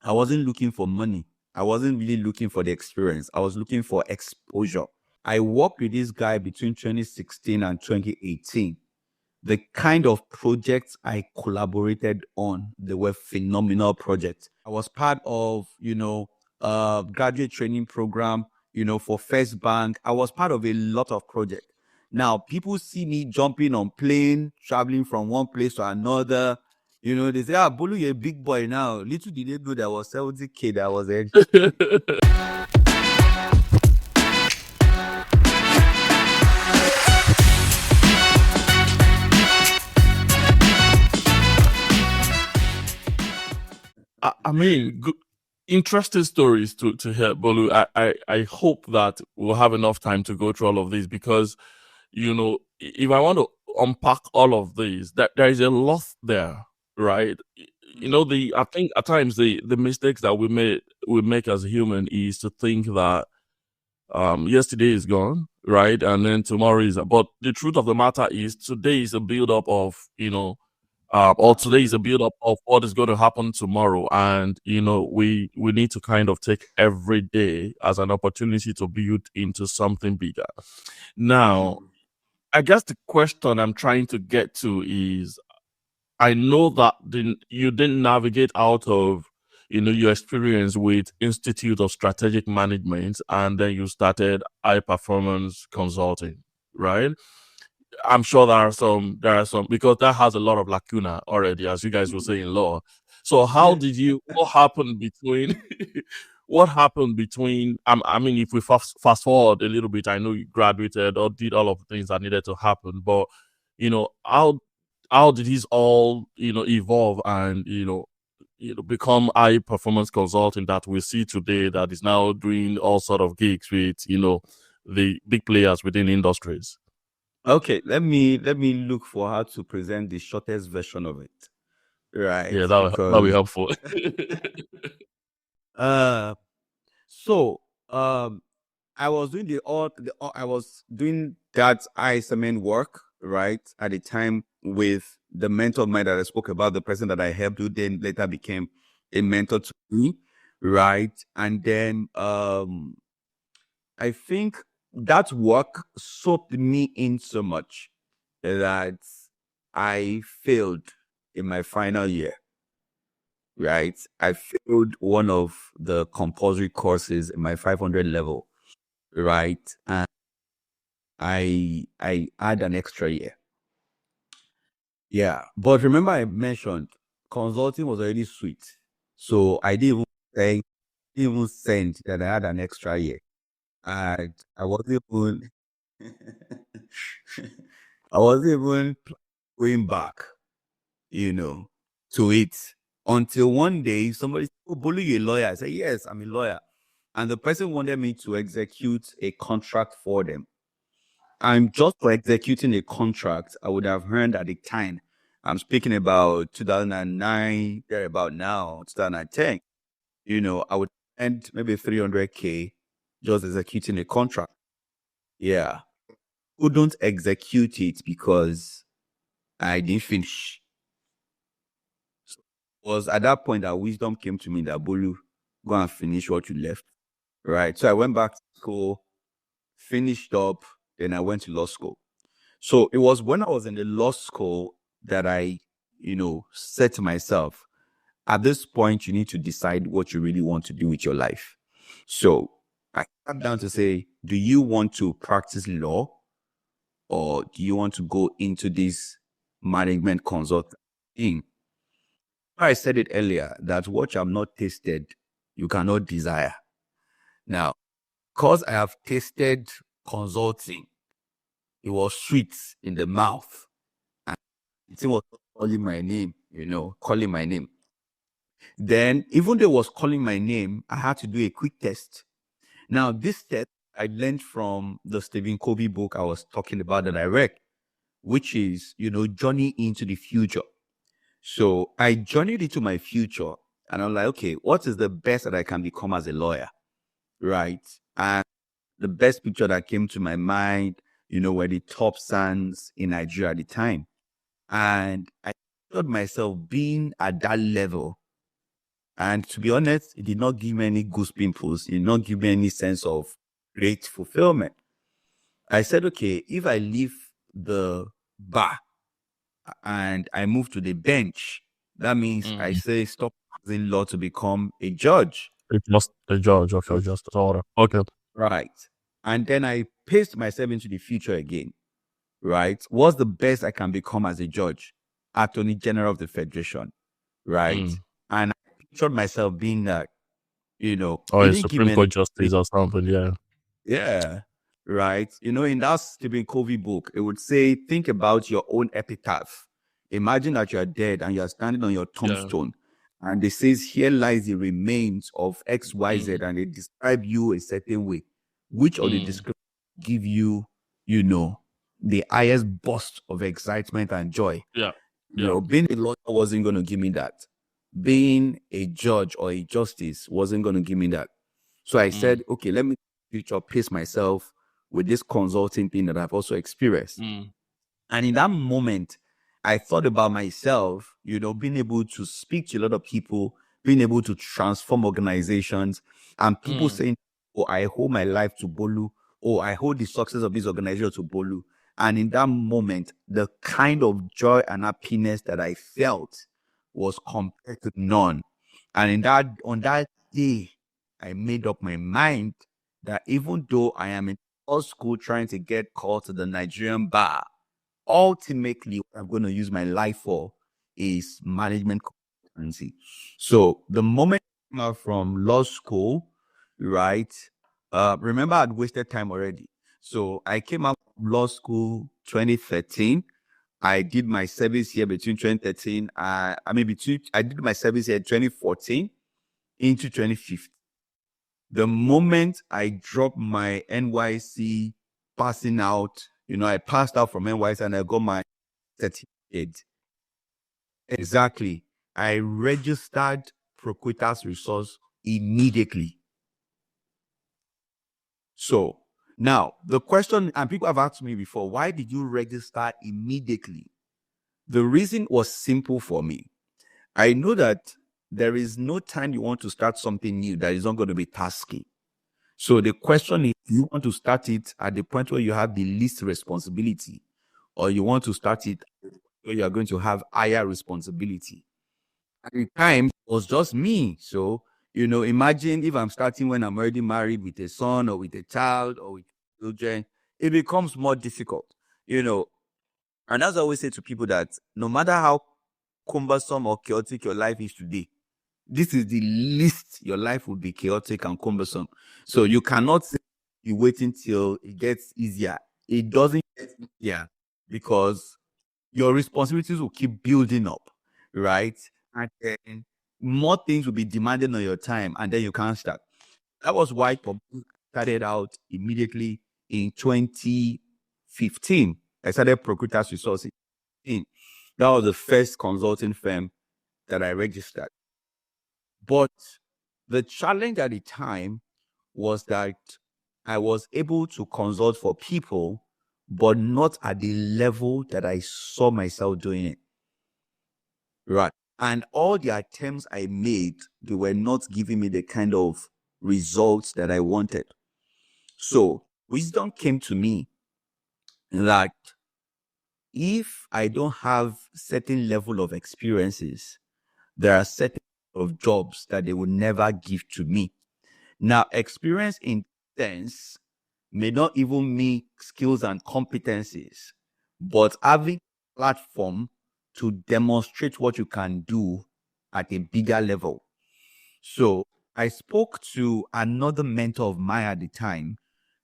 I wasn't looking for money. I wasn't really looking for the experience. I was looking for exposure. I worked with this guy between 2016 and 2018. The kind of projects I collaborated on, they were phenomenal projects. I was part of, graduate training program, for First Bank. I was part of a lot of projects. Now, people see me jumping on plane, traveling from one place to another. They say, Bolu, you're a big boy now. Little did they know there was 70K that was there. I mean, good, interesting stories to hear, Bolu. I hope that we'll have enough time to go through all of these because, if I want to unpack all of these, that there is a lot there, right? I think at times the mistakes that we make as a human is to think that yesterday is gone, right? And then tomorrow is, but the truth of the matter is today is a build up of, or today is a build up of what is going to happen tomorrow. And, we need to kind of take every day as an opportunity to build into something bigger. Now, I guess the question I'm trying to get to is, I know that you didn't navigate out of, your experience with Institute of Strategic Management, and then you started high performance consulting, right? I'm sure there are some because that has a lot of lacuna already, as you guys will say in law. So what happened between, what happened between, I mean, if we fast forward a little bit, I know you graduated or did all of the things that needed to happen, but, how did these all, evolve and, become high performance consulting that we see today that is now doing all sort of gigs with, the big players within industries? Okay, let me look for how to present the shortest version of it. Right. Yeah, that'll be Because helpful. uh so I was doing I was doing that ISMN work, right, at the time with the mentor of mine that I spoke about, the person that I helped who then later became a mentor to me, right? And then I think that work soaked me in so much that I failed in my final year, right? I failed one of the compulsory courses in my 500 level, right? And I had an extra year. Yeah. But remember I mentioned consulting was already sweet. So I didn't even send that I had an extra year. And I wasn't even I wasn't even going back, to it until one day somebody said, "Oh, Bolu, you're a lawyer." I said, "Yes, I'm a lawyer." And the person wanted me to execute a contract for them. I'm just for executing a contract, I would have earned at the time. I'm speaking about 2009, they're about now, 2010. I would earn maybe 300K just executing a contract. Yeah. Couldn't execute it because I didn't finish. So it was at that point that wisdom came to me that Bolu, go and finish what you left. Right. So I went back to school, finished up, then I went to law school. So it was when I was in the law school that I, said to myself, at this point, you need to decide what you really want to do with your life. So I sat down to say, do you want to practice law or do you want to go into this management consulting thing? I said it earlier that what you have not tasted, you cannot desire. Now, because I have tasted consulting, it was sweet in the mouth. And it was calling my name, calling my name. Then, even though it was calling my name, I had to do a quick test. Now, this test I learned from the Stephen Covey book I was talking about that I read, which is, journey into the future. So I journeyed into my future and I'm like, okay, what is the best that I can become as a lawyer? Right. And the best picture that came to my mind, were the top sons in Nigeria at the time. And I thought myself being at that level And to be honest, it did not give me any goose pimples. It did not give me any sense of great fulfillment. I said, okay, if I leave the bar and I move to the bench, that means I say stop practicing law to become a judge. It's just a judge of your justice order. Okay. Right. And then I paced myself into the future again. Right. What's the best I can become as a judge? Attorney General of the Federation. Right. And I pictured myself being that, you know, Or it a didn't give Supreme me Court justice or something, yeah. Yeah. Right. You know, in that Stephen Covey book, it would say, think about your own epitaph. Imagine that you are dead and you are standing on your tombstone. And it says, here lies the remains of XYZ, and they describe you a certain way. Which of the descriptions give you, you know, the highest burst of excitement and joy? Yeah. You know, being a lawyer wasn't going to give me that. Being a judge or a justice wasn't going to give me that. So I said, okay, let me future pace myself with this consulting thing that I've also experienced. And in that moment, I thought about myself, you know, being able to speak to a lot of people, being able to transform organizations, and people saying, oh, I hold my life to Bolu. Oh, I hold the success of this organization to Bolu. And in that moment, the kind of joy and happiness that I felt was compared to none. And on that day, I made up my mind that even though I am in law school trying to get called to the Nigerian bar, ultimately what I'm going to use my life for is management consultancy. So the moment I came out from law school, right? Remember, I'd wasted time already. So I came out from law school 2013. I did my service year between 2013. I did my service year 2014 into 2015. The moment I dropped my NYC passing out, you know, I passed out from NYC and I got my certificate. Exactly. I registered Proquitas Resource immediately. So now the question, and people have asked me before, why did you register immediately? The reason was simple for me. I know that there is no time you want to start something new that is not going to be tasky. So the question is, do you want to start it at the point where you have the least responsibility, or you want to start it where you are going to have higher responsibility? At the time, it was just me. So, you know, imagine if I'm starting when I'm already married with a son or with a child or with children, it becomes more difficult, you know. And as I always say to people that no matter how cumbersome or chaotic your life is today, this is the least your life will be chaotic and cumbersome. So you cannot be waiting till it gets easier. It doesn't get easier because your responsibilities will keep building up, right? And then more things will be demanded on your time, and then you can't start. That was why Pop started out immediately in 2015. I started Procruiters Resources. That was the first consulting firm that I registered. But the challenge at the time was that I was able to consult for people, but not at the level that I saw myself doing it. Right. And all the attempts I made, they were not giving me the kind of results that I wanted. So wisdom came to me that if I don't have certain level of experiences, there are certain of jobs that they will never give to me. Now, experience in sense may not even mean skills and competencies, but having a platform to demonstrate what you can do at a bigger level. So I spoke to another mentor of mine at the time,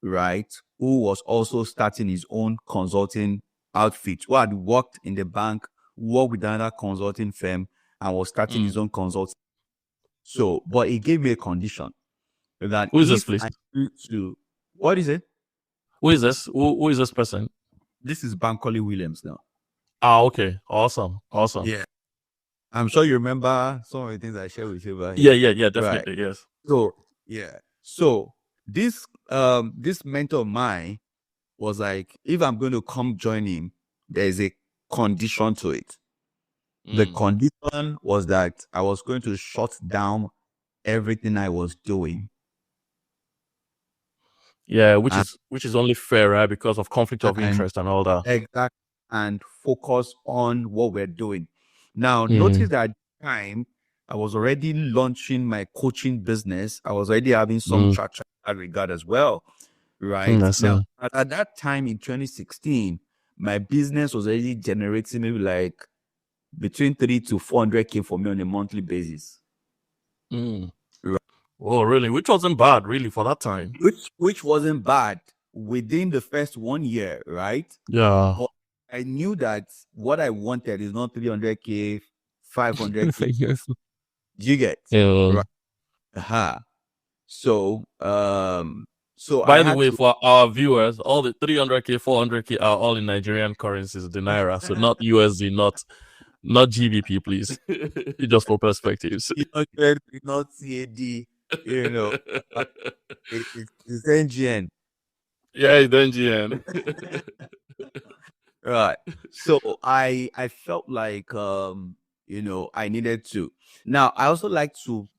right, who was also starting his own consulting outfit, who had worked in the bank, worked with another consulting firm, and was starting his own consulting. So, but he gave me a condition that Who is this, if please? I need to, what is it? Who is this? Who is this person? This is Bankole Williams now. Ah, okay. Awesome. Yeah. I'm sure you remember some of the things I shared with you about him. Yeah, definitely. Right. Yes. So, yeah. So this mentor of mine was like, if I'm going to come join him, there's a condition to it. The Mm. condition was that I was going to shut down everything I was doing. Yeah, And, which is only fair, right? Because of conflict of and interest and all that. exact and focus on what we're doing. Now, notice Mm. that time I was already launching my coaching business. I was already having some Mm. traction in that regard as well. Mm, Right. I Now, see. at that time in 2016, my business was already generating maybe like between 3 to 400K for me on a monthly basis. Mm. Right. Oh, really? Which wasn't bad, really, for that time. Which wasn't bad within the first 1 year, right? Yeah. But I knew that what I wanted is not 300K, 500K. Yes. Do you get? Yeah. Right. Uh-huh. So I By the had way, to. for our viewers, all the 300K, 400K are all in Nigerian currencies, the naira. So not USD, not GBP, please. Just for perspectives. Not CAD, you know, uh, it's NGN. Yeah, then GN. Right. So I felt like I needed to. Now I also like to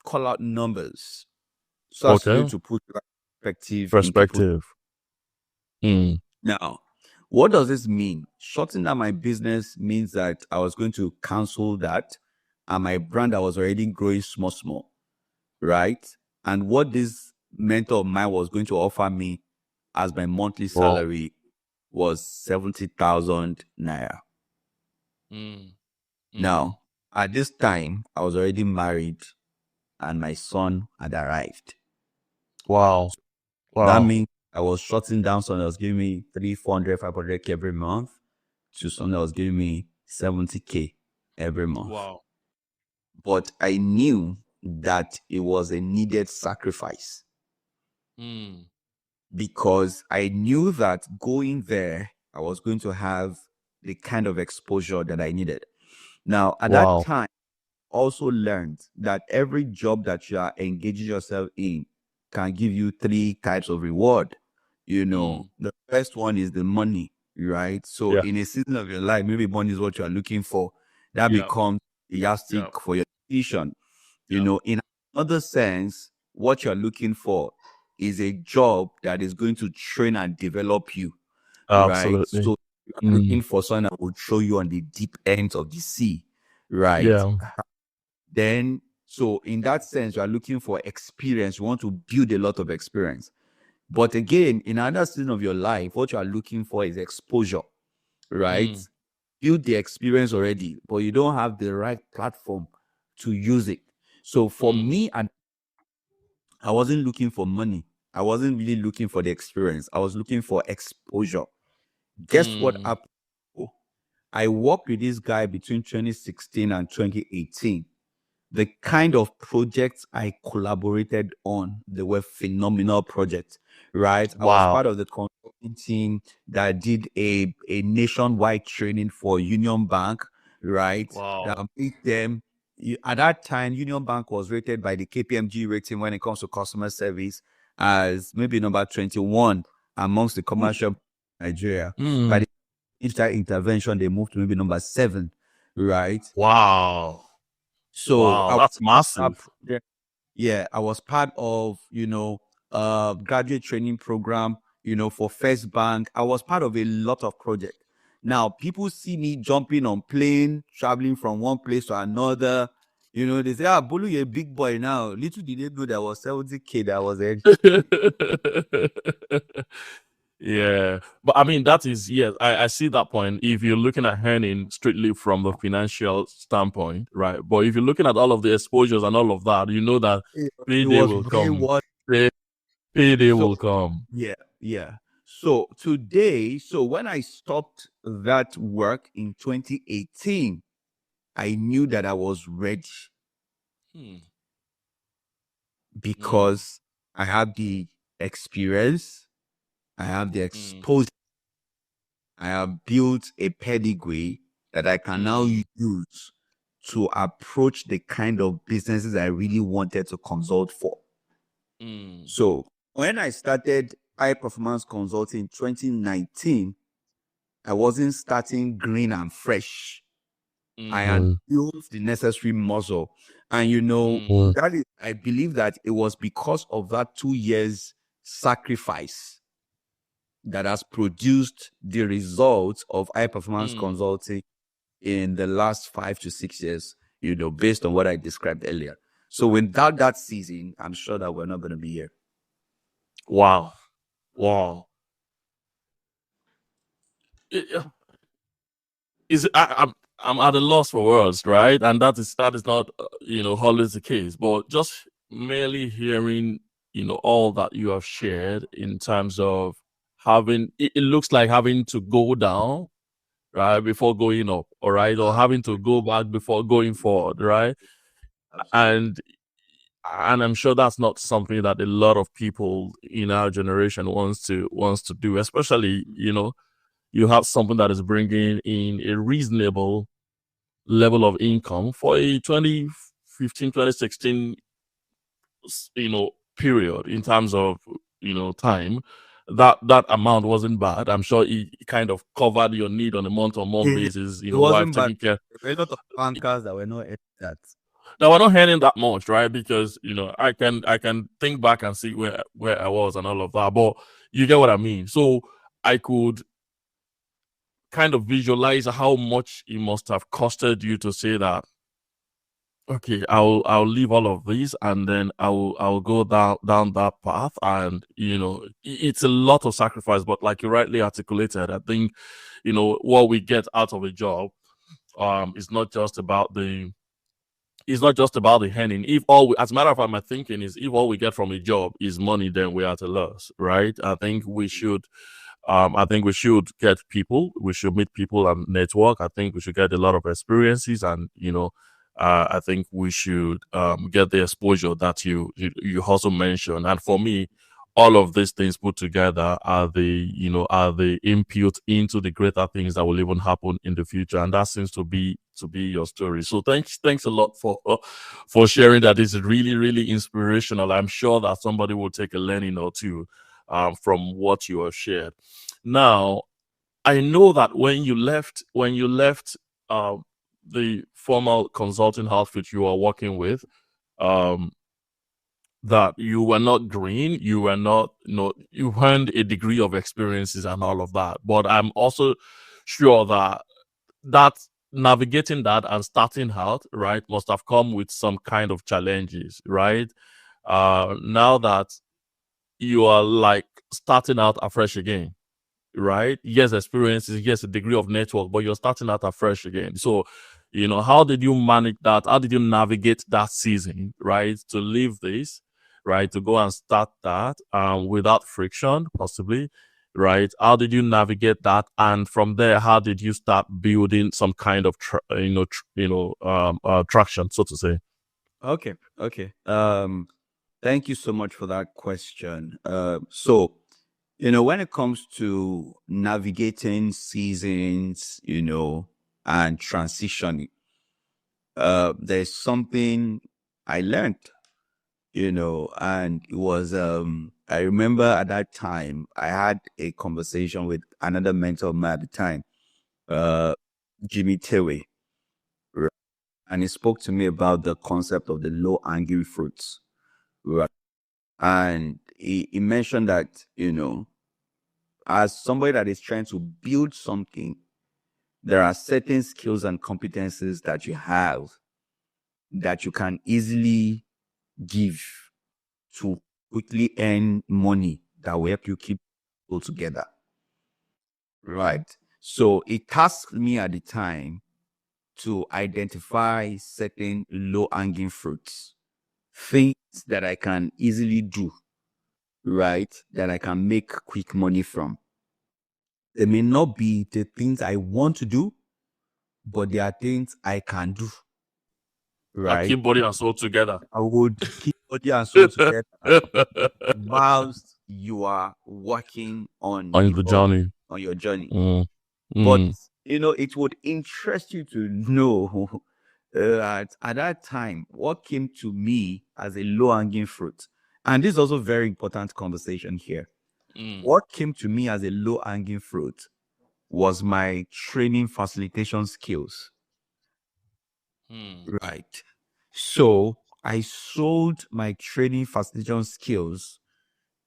call out numbers so as to be able Okay. to put perspective in people's. Perspective. Mm. Now, what does this mean? Shutting down my business means that I was going to cancel that, and my brand I was already growing small, right? And what this mentor of mine was going to offer me as my monthly Wow. salary was 70,000 naira. Mm. Mm. Now, at this time, I was already married and my son had arrived. Wow. That Wow. means I was shutting down someone that was giving me 3, 400, 500K every month to someone that was giving me 70K every month. Wow. But I knew that it was a needed sacrifice Mm. because I knew that going there, I was going to have the kind of exposure that I needed. Now, at that Wow. time, also learned that every job that you are engaging yourself in can give you three types of reward. Mm. The first one is the money, right? So Yeah. in a season of your life, maybe money is what you are looking for. That Yeah. becomes a Yeah. yardstick for your decision. Yeah. In another sense, what you're looking for is a job that is going to train and develop you, right? Absolutely. So you're looking Mm. for someone that will throw you on the deep end of the sea, right? Yeah. Then, so in that sense, you are looking for experience. You want to build a lot of experience. But again, in another season of your life, what you are looking for is exposure, right? Mm. Build the experience already, but you don't have the right platform to use it. So for Mm. me, and I wasn't looking for money. I wasn't really looking for the experience. I was looking for exposure. Guess what Mm. happened? I worked with this guy between 2016 and 2018. The kind of projects I collaborated on, they were phenomenal projects, right? I was Wow. part of the consulting team that did a nationwide training for Union Bank, right? Wow. That made them, at that time, Union Bank was rated by the KPMG rating when it comes to customer service as maybe number 21 amongst the commercial Nigeria. By Mm. the intervention, they moved to maybe number 7, right? Wow. So Wow. I That's was massive. yeah, I was part of, graduate training program, for First Bank. I was part of a lot of projects. Now, people see me jumping on plane, traveling from one place to another. They say, Bolu, you're a big boy now. Little did they know there was 70K that was there. Yeah. But I mean, that is, yes, I see that point. If you're looking at earning strictly from the financial standpoint, right? But if you're looking at all of the exposures and all of that, you know that It payday was will way come. what. Payday So, will come. yeah, yeah. So when I stopped that work in 2018, I knew that I was ready Hmm. Mm. because I have the experience, I have the Mm. exposure, I have built a pedigree that I can now Mm. use to approach the kind of businesses I really wanted to consult for. Mm. So when I started high performance consulting in 2019, I wasn't starting green and fresh. I had Mm. built the necessary muscle. And Mm. that is, I believe that it was because of that 2 years sacrifice that has produced the results of high performance consulting in the last 5 to 6 years, based on what I described earlier. So without that season, I'm sure that we're not going to be here. Wow. Wow. I'm at a loss for words, right? And that is not always the case. But just merely hearing all that you have shared in terms of having it looks like having to go down, right, before going up, all right, or having to go back before going forward, right? Absolutely. And I'm sure that's not something that a lot of people in our generation wants to do, especially you have something that is bringing in a reasonable level of income for a 2015, 2016, period in terms of, time. That amount wasn't bad. I'm sure it kind of covered your need on a month-on-month It, basis, it wife wasn't bad. taking care. There were a lot of bankers that were not at that. Now we're not earning that much, right? Because I can think back and see where I was and all of that. But you get what I mean. So I could kind of visualize how much it must have costed you to say that, okay, I'll leave all of these and then I'll go down that path. And it's a lot of sacrifice, but like you rightly articulated, I think what we get out of a job is not just about the earning. If as a matter of fact, my thinking is, if all we get from a job is money, then we are at a loss, right? I think we should get people. We should meet people and network. I think we should get a lot of experiences, and I think we should get the exposure that you also mentioned. And for me, all of these things put together are the input into the greater things that will even happen in the future. And that seems to be your story. So thanks a lot for sharing that. It's really, really inspirational. I'm sure that somebody will take a learning or two from what you have shared. Now, I know that when you left uh, the formal consulting outfit you are working with, um, that you were not green, you were not, you earned a degree of experiences and all of that. But I'm also sure that navigating that and starting out, right, must have come with some kind of challenges, right? Now that you are like starting out afresh again, right? Yes, experiences, yes, a degree of network, but you're starting out afresh again. So, how did you manage that? How did you navigate that season, right? To leave this, right? To go and start that without friction, possibly, right? How did you navigate that? And from there, how did you start building some kind of, traction, so to say? Okay. Okay. Thank you so much for that question. So, when it comes to navigating seasons, and transitioning, there's something I learned, and it was, I remember at that time, I had a conversation with another mentor of mine at the time, uh, Jimmy Tewe, right? And he spoke to me about the concept of the low hanging fruits, right? And he mentioned that, as somebody that is trying to build something, there are certain skills and competencies that you have that you can easily give to quickly earn money that will help you keep people together. Right. So it tasked me at the time to identify certain low hanging fruits, things that I can easily do, right? That I can make quick money from. They may not be the things I want to do, but they are things I can do, That right? keep body and soul together. I would keep body and soul together whilst you are working on On the your journey. journey. Mm, But mm, it would interest you to know at that time what came to me as a low hanging fruit. And this is also very important conversation here. mm. What came to me as a low hanging fruit was my training facilitation skills. Right. So I sold my training facilitation skills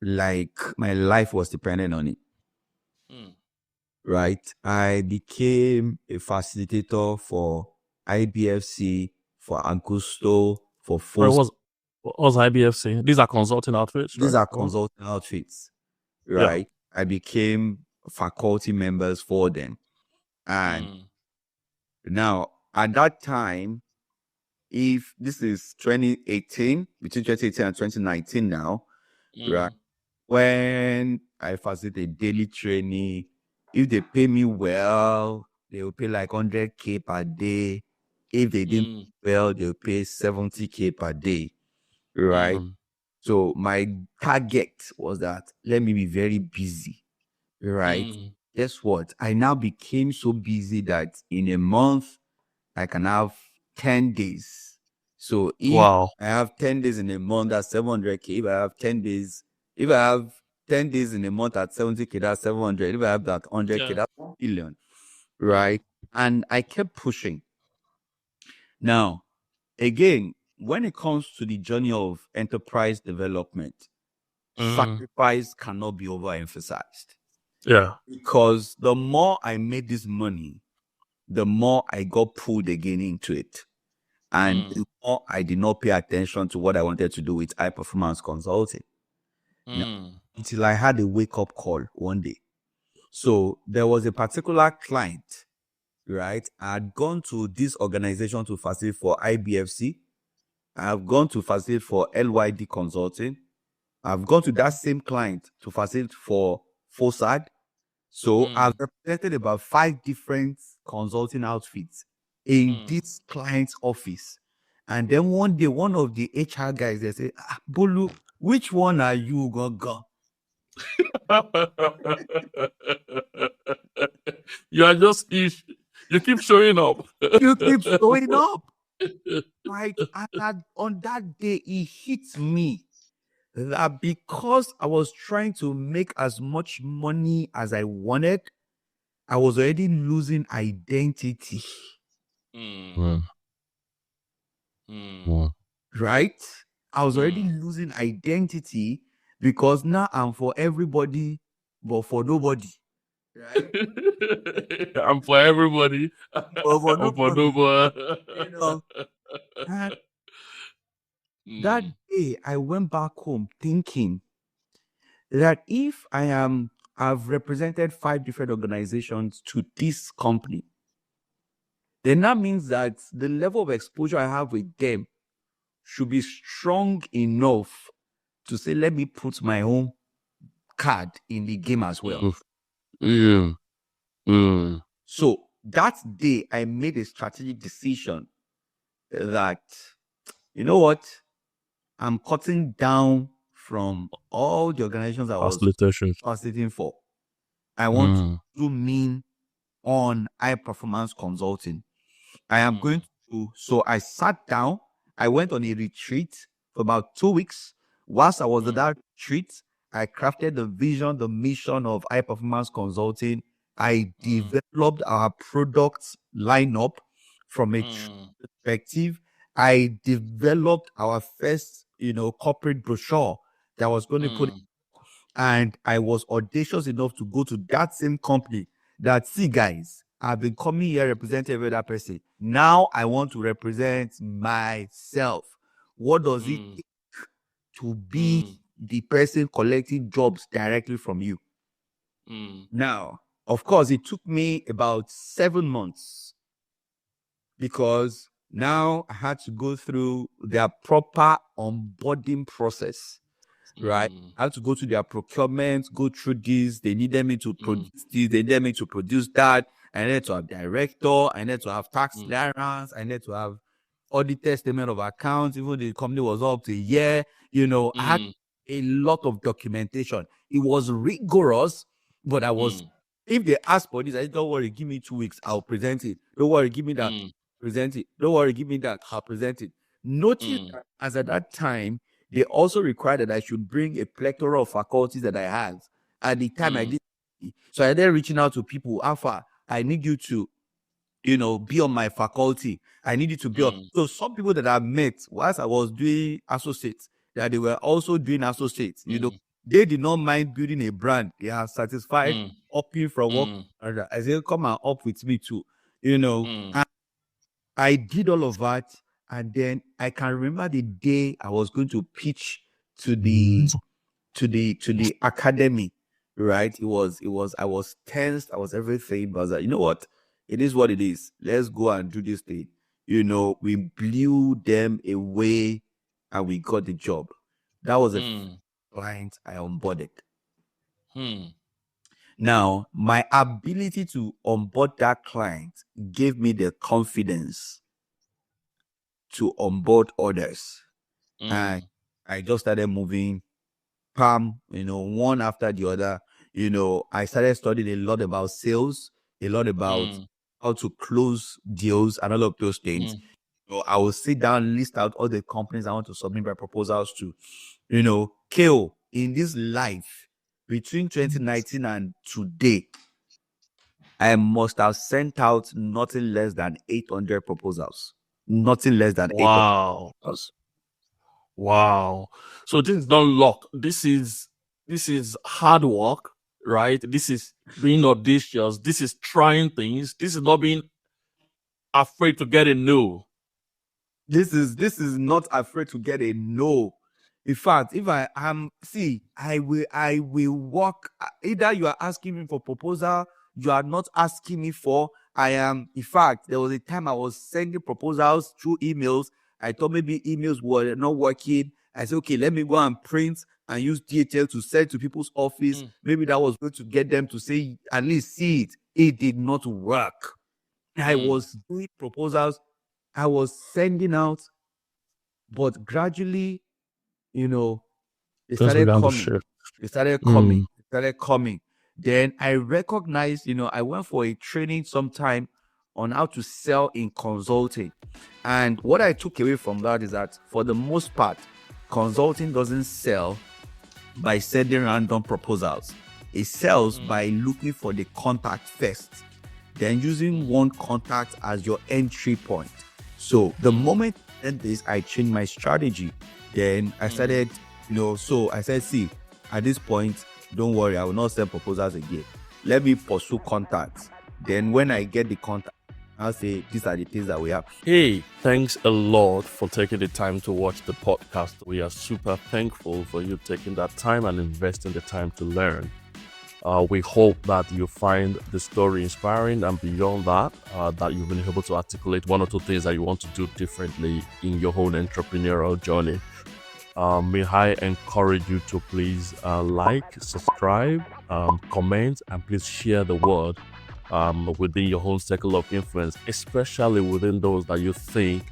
like my life was dependent on it. Right. I became a facilitator for IBFC, for Augusto, for Where FOS. was IBFC? These are consulting outfits, These right? are Or consulting outfits. yeah. Right. I became faculty members for them. And now at that time, if this is 2018, between 2018 and 2019 now, right? When I facilitate daily training, if they pay me well, they will pay like 100K per day. If they didn't pay well, they'll pay 70K per day, right? So my target was that let me be very busy, right? Guess what? I now became so busy that in a month, I can have 10 days. So if Wow. I have 10 days in a month, that's 700K. If I have 10 days, if I have 10 days in a month at 70K, that's 700. If I have that 100K, that's 1 billion, right? And I kept pushing. Now, again, when it comes to the journey of enterprise development, sacrifice cannot be overemphasized. Yeah. Because the more I made this money, the more I got pulled again into it. And the more I did not pay attention to what I wanted to do with high performance consulting. Now, until I had a wake up call one day. So there was a particular client, right? I had gone to this organization to facilitate for IBFC. I have gone to facilitate for LYD Consulting. I've gone to that same client to facilitate for FOSAD. So I've represented about 5 different consulting outfits in this client's office. And then one day, one of the HR guys, they say, Bolu, which one are you, Gaga? You are just you keep showing up. You keep showing up. Right? And on that day, it hit me that because I was trying to make as much money as I wanted, I was already losing identity. Right? I was already losing identity because now I'm for everybody, but for nobody. Right? I'm for everybody. But for I'm for nobody. nobody. You know, and that day I went back home thinking that if I've represented 5 different organizations to this company, then that means that the level of exposure I have with them should be strong enough to say, let me put my own card in the game as well. So that day, I made a strategic decision that, you know what, I'm cutting down from all the organizations I was facilitating for. I want to zoom in on high performance consulting. I am going to, so I sat down, I went on a retreat for about 2 weeks. Whilst I was at that retreat, I crafted the vision, the mission of high performance consulting. I developed our product lineup from a perspective. I developed our first, corporate brochure that was going to put, and I was audacious enough to go to that same company that, see, guys, I've been coming here representing every other person. Now I want to represent myself. What does it take to be the person collecting jobs directly from you? Now, of course, it took me about 7 months because now I had to go through their proper onboarding process. Right? I had to go to their procurement, go through this. They needed me to produce this, they needed me to produce that. I needed to have director, I needed to have tax clearance, I needed to have audited statement of accounts, even the company was up to a year. I had a lot of documentation. It was rigorous, but if they ask for this, I said, don't worry, give me 2 weeks, I'll present it. Don't worry, give me that, present it. Don't worry, give me that, I'll present it. Notice that as at that time, they also required that I should bring a plethora of faculties that I had. At the time I did. So I then reaching out to people, Alpha, I need you to be on my faculty. I need you to be on. Mm. So some people that I met whilst I was doing associates, that they were also doing associates, they did not mind building a brand. They are satisfied Mm. upping from work. Mm. And I said, come and up with me too, Mm. And I did all of that. And then I can remember the day I was going to pitch to the academy, right? I was tensed, I was everything, but I was like, you know what? It is what it is. Let's go and do this thing. We blew them away and we got the job. That was a client I onboarded. Now, my ability to onboard that client gave me the confidence to onboard others. And I just started moving one after the other. I started studying a lot about sales, a lot about how to close deals and all of those things. I will sit down, list out all the companies I want to submit my proposals to. KO, in this life, between 2019 and today, I must have sent out nothing less than 800 proposals. Nothing less than 800 proposals. Wow. So this is not luck. This is hard work, right? This is being audacious. This is trying things. This is not being afraid to get a no. This is not afraid to get a no. In fact, if I will work. Either you are asking me for proposal, you are not asking me for. I am. In fact, there was a time I was sending proposals through emails. I thought maybe emails were not working. I said, okay, let me go and print and use DHL to send to people's office. Maybe that was going to get them to say, at least see it. It did not work. I was doing proposals, I was sending out, but gradually, they started coming. They started coming. They started coming. Then I recognized, I went for a training sometime on how to sell in consulting. And what I took away from that is that for the most part, consulting doesn't sell by sending random proposals. It sells by looking for the contact first, then using one contact as your entry point. So the moment I changed my strategy. Then I started, so I said, see, at this point, don't worry, I will not send proposals again. Let me pursue contacts. Then when I get the contact, I'll say, these are the things that we have. Hey, thanks a lot for taking the time to watch the podcast. We are super thankful for you taking that time and investing the time to learn. We hope that you find the story inspiring, and beyond that, that you've been able to articulate one or two things that you want to do differently in your own entrepreneurial journey. May I encourage you to please like, subscribe, comment, and please share the word within your own circle of influence, especially within those that you think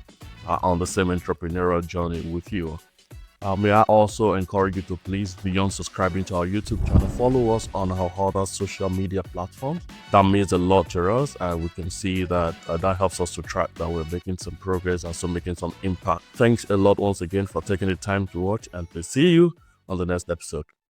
are on the same entrepreneurial journey with you. May I also encourage you to please, beyond subscribing to our YouTube channel, follow us on our other social media platforms. That means a lot to us, and we can see that that helps us to track that we're making some progress and so making some impact. Thanks a lot once again for taking the time to watch, and we'll see you on the next episode.